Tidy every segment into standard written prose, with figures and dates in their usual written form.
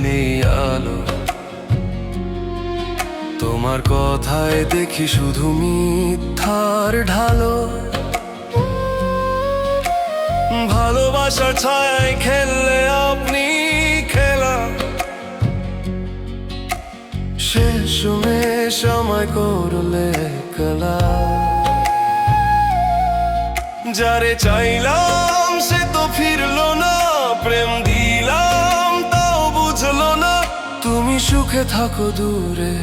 নেই আলো। তোমার কথায় দেখি শুধু মিথ্যার ঢালো। ভালোবাসার ছায়ায় খেললে আপনি খেলা, শেষ সময় করলে খেলা। যারে চাইলাম সে তো ফিরলো না, প্রেম দিলাম তাও বুঝলো না। তুমি সুখে থাকো দূরে,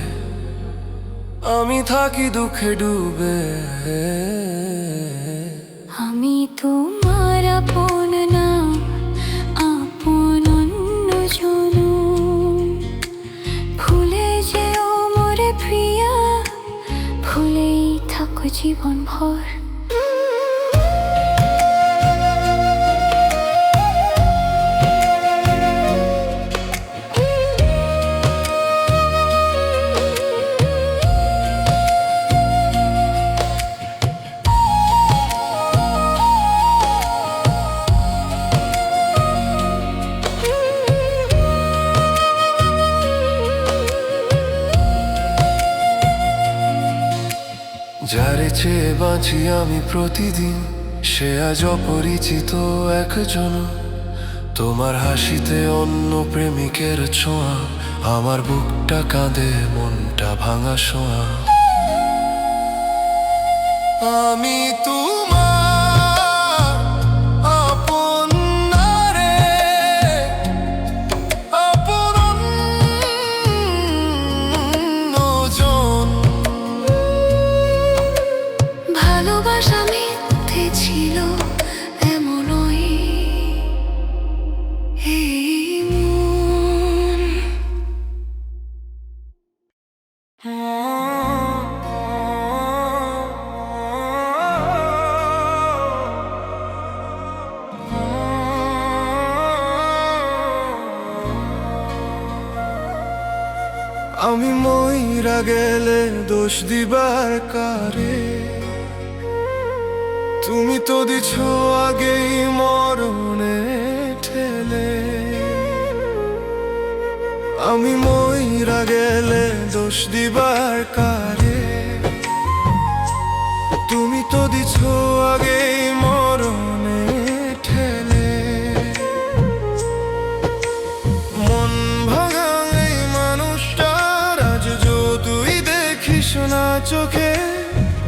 আমি থাকি দুঃখে ডুবে। আমি তোমার আপন না, আপন অন্যজন। ভুলে যেও মোরে প্রিয়া, ভুলেই থাকো জীবন ভর। যারে চেয়ে বাঁচি আমি প্রতিদিন, সে আজ অপরিচিত একজন। তোমার হাসিতে অন্য প্রেমিকের ছোঁয়া, আমার বুকটা কাঁদে মনটা ভাঙা শোয়া। আমি তোমার আপন না রে, আপন অন্যজন। ভালোবাসা মিথ্যে ছিল এমনই এই মন। আমি মইরা গেলে দোষ দিবার কারে, তুমি তো দিছ আগেই মরণে ঠেলে। আমি মইরা গেলে দোষ দিবার কারে, তুমি তো দিছ আগেই মরণে ঠেলে। মন ভাঙা এই মানুষটার আজ যতই দেখিস না চোখে,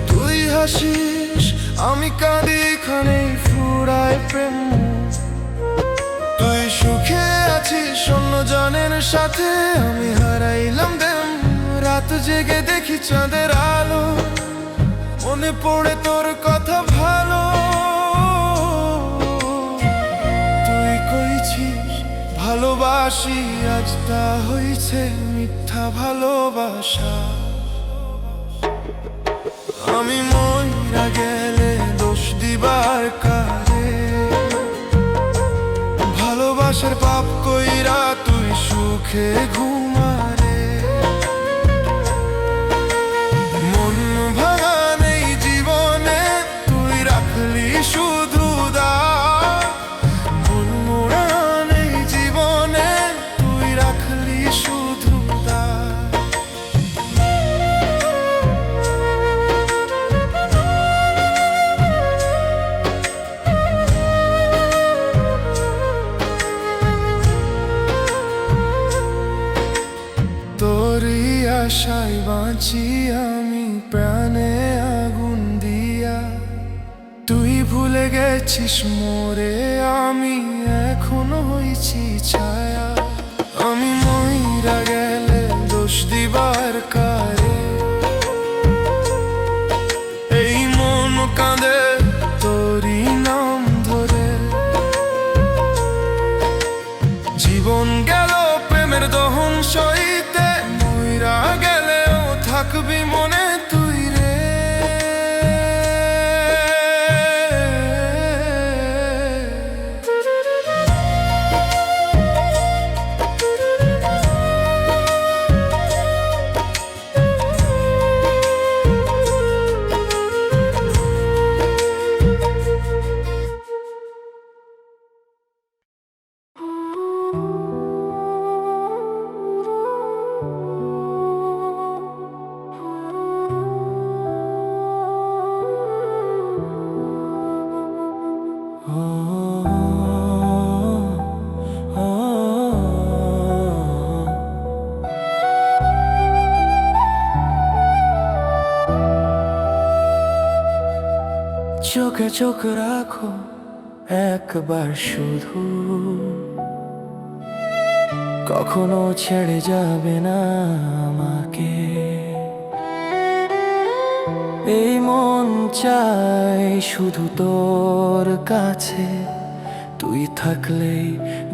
তুই হাসিস আমি কাঁদি, খানে ফুরায় প্রেম। তুই সুখে আছিস অন্য জনের সাথে, আমি হারাইলাম দেম। রাত জেগে দেখি চাঁদের আলো, মনে পড়ে তোর কথা ভালো। তুই কইছিস ভালোবাসি, আজ তা হইছে মিথ্যা ভালোবাসা। আমি মইরা গেলে দোষ দিবার কারে, ভালোবাসার পাপ কইরা তুই সুখে ঘুমারে। মন ভাঙা নেই জীবনে, তুই রাখলি শুধু দাগ। মন মোড়া নেই জীবনে, তুই রাখলি শুধু দাগ। তোরই আশায় বাঁচি আমি প্রাণে আগুন দিয়া। তুই ভুলে গেছিস মোরে, আমি এখনো হইছি ছায়া। আমি মইরা গেলে দোষ দিবার কারে, এই মন কাঁদে তোরই নাম ধরে। জীবন গেল প্রেমের দহন সইতে, মইরা গেলেও থাকবি মনে তুই রে। চোখে চোখ রাখো একবার শুধু, কখনো ছেড়ে যাবে না আমাকে। এই মন চাই শুধু তোর কাছে, তুই থাকলেই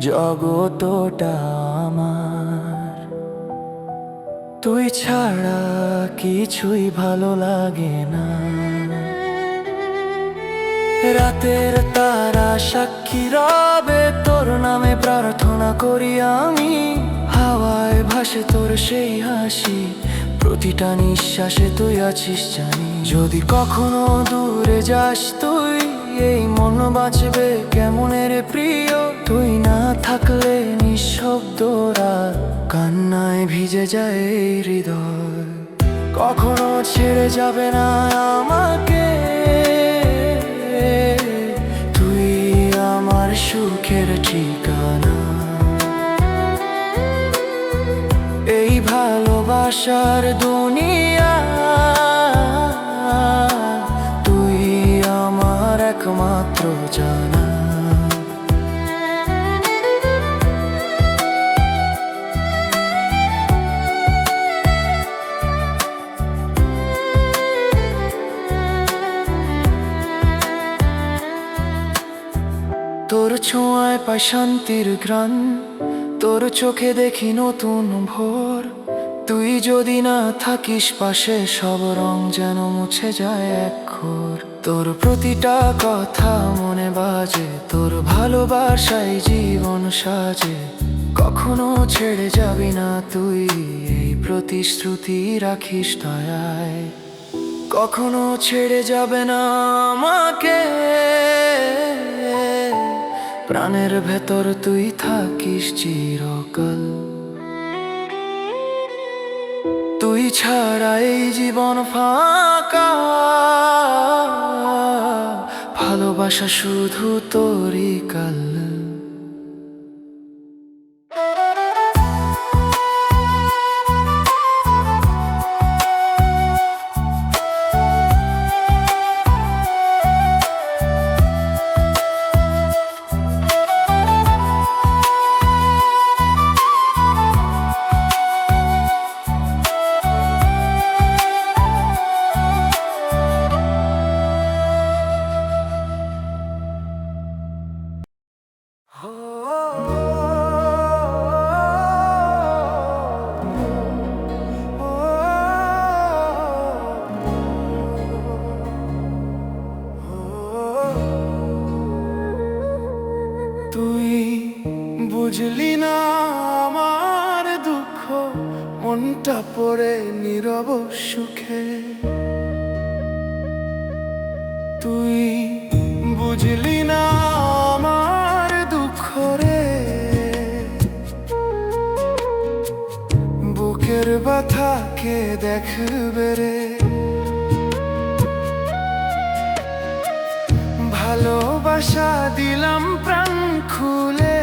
জগতটা আমার। তুই ছাড়া কিছুই ভালো লাগে না। রাতের তারা সাক্ষী রবে, তোর নামে প্রার্থনা করি আমি। হাওয়ায় ভাসে তোর সেই হাসি, প্রতিটা নিঃশ্বাসে তুই আছিস জানি। যদি কখনো দূরে যাস তুই, এই মন বাঁচবে কেমনে রে প্রিয়। তুই না থাকলে নিঃশব্দ রাত, কান্নায় ভিজে যায় এই হৃদয়। কখনো ছেড়ে যাবে না আমাকে, তুই আমার সুখের ঠিকানা। এই ভালোবাসার দুনিয়া, তুই আমার একমাত্র জানা। তোর ছোঁয়ায় পাই শান্তির ঘ্রাণ, তোর চোখে দেখি নতুন ভোর। তুই যদি না থাকিস পাশে, সব রং যেন মুছে যায় একঘর। তোর প্রতিটা কথা মনে বাজে, তোর ভালোবাসায় জীবন সাজে। কখনো ছেড়ে যাবি না তুই, এই প্রতিশ্রুতি রাখিস দয়ায়। কখনো ছেড়ে যাবে না আমাকে, প্রাণের ভেতর তুই থাকিস চিরকাল। তুই ছাড়া এই জীবন ফাঁকা, ভালোবাসা শুধু তোরই কাল। তুই বুঝলি না আমার দুঃখ, মনটা পড়ে নীরব সুখে। তুই বুঝলি না আমার দুঃখ রে, বুকের ব্যথা কে দেখবে রে। ভালোবাসা দিলাম প্রাণ খুলে,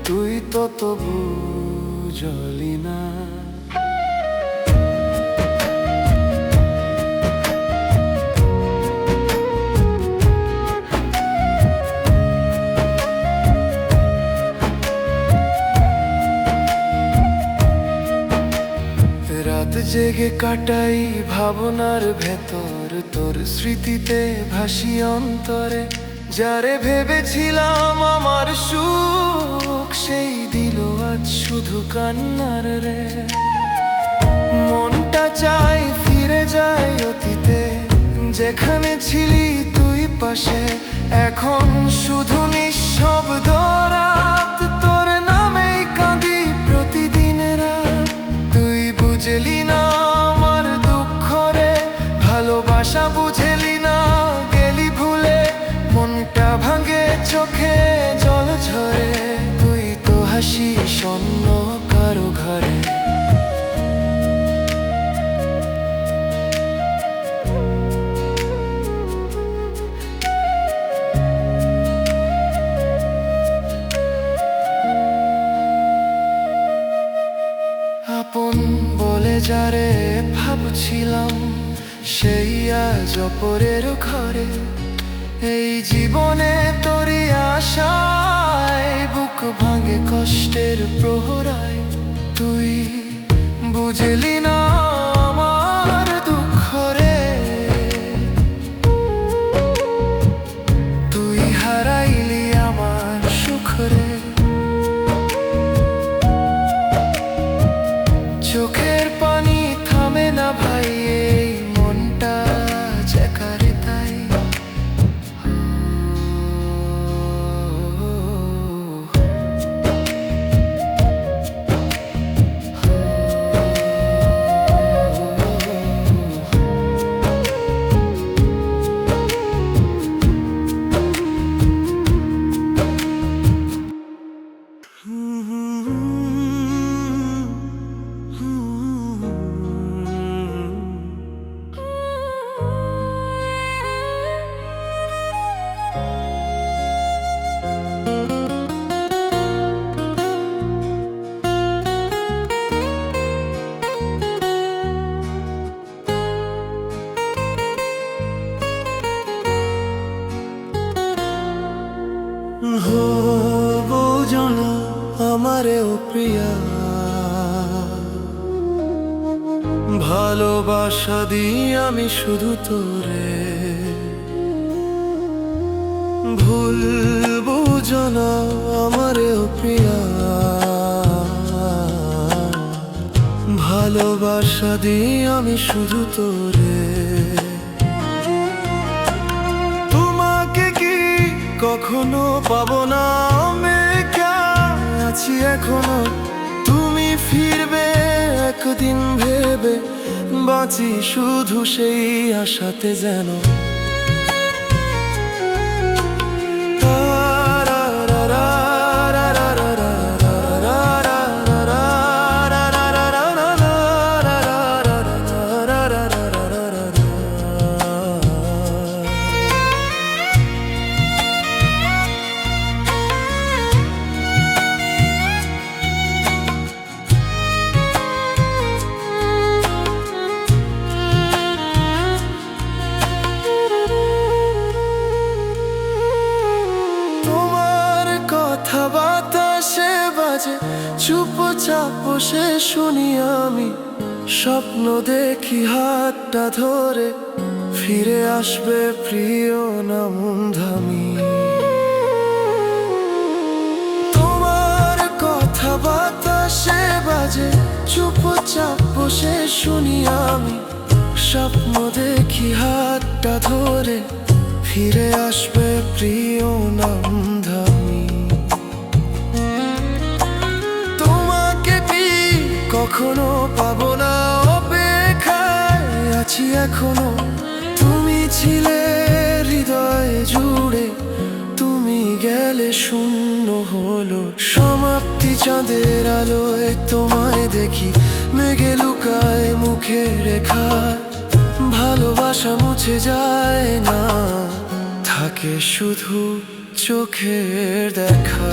তুই তো তবু বুঝলি না। রাত জেগে কাটাই ভাবনার ভেতর, তোর স্মৃতিতে ভাসি অন্তরে। যারে ভেবেছিলাম আমার সুখ, সেই দিল আজ শুধু কান্নার রে। মনটা চাই ফিরে যায় অতীতে, যেখানে ছিলি তুই পাশে। এখন শুধু নিঃশব্দ রাত, তোর নামেই কাঁদি প্রতিদিন রাত। তুই বুঝলি না আমার দুঃখ রে, ভালোবাসা বুঝলি না গেলি ভুলে। মনটা ভাঙে চোখে জল ঝরে, তুই তো হাসিস অন্য কারো ঘরে। আপন বলে যারে ভাবছিলাম, সেই আজ অপরের ঘরে। এই জীবনে তোরই আশায় বুক ভাঙে কষ্টের প্রহরায়। তুই বুঝলি না আমার দুঃখ রে, তুই হারাইলি আমার সুখ রে। চোখের পানি থামে না ভাই, এই মনটা জেকারে তাই। হবো জানা আমারেও প্রিয়া, ভালোবাসা দিই আমি শুধু তোরে। ভুলবো জানা আমারেও প্রিয়া, ভালোবাসা দিই আমি শুধু তোরে। কখনো পাবো না অপেক্ষা আছি এখনো, তুমি ফিরবে একদিন ভেবে বাঁচি শুধু সেই আশাতে যেন। বাতাসে বাজে চুপচাপ বসে শুনি আমি, স্বপ্ন দেখি হাতটা ধরে ফিরে আসবে প্রিয় নামধামি। তোমার কথা বাতাসে বাজে চুপচাপ বসে শুনি আমি, স্বপ্ন দেখি হাতটা ধরে ফিরে আসবে প্রিয় নামধামি। কখনো পাবো না অপেক্ষায় আছি এখনো, তুমি ছিলে হৃদয় জুড়ে, তুমি গেলে শূন্য হলো সমাপ্তি। চাঁদের আলোয় তোমায় দেখি মেঘে লুকায় মুখে রেখা, ভালোবাসা মুছে যায় না, থাকে শুধু চোখের দেখা।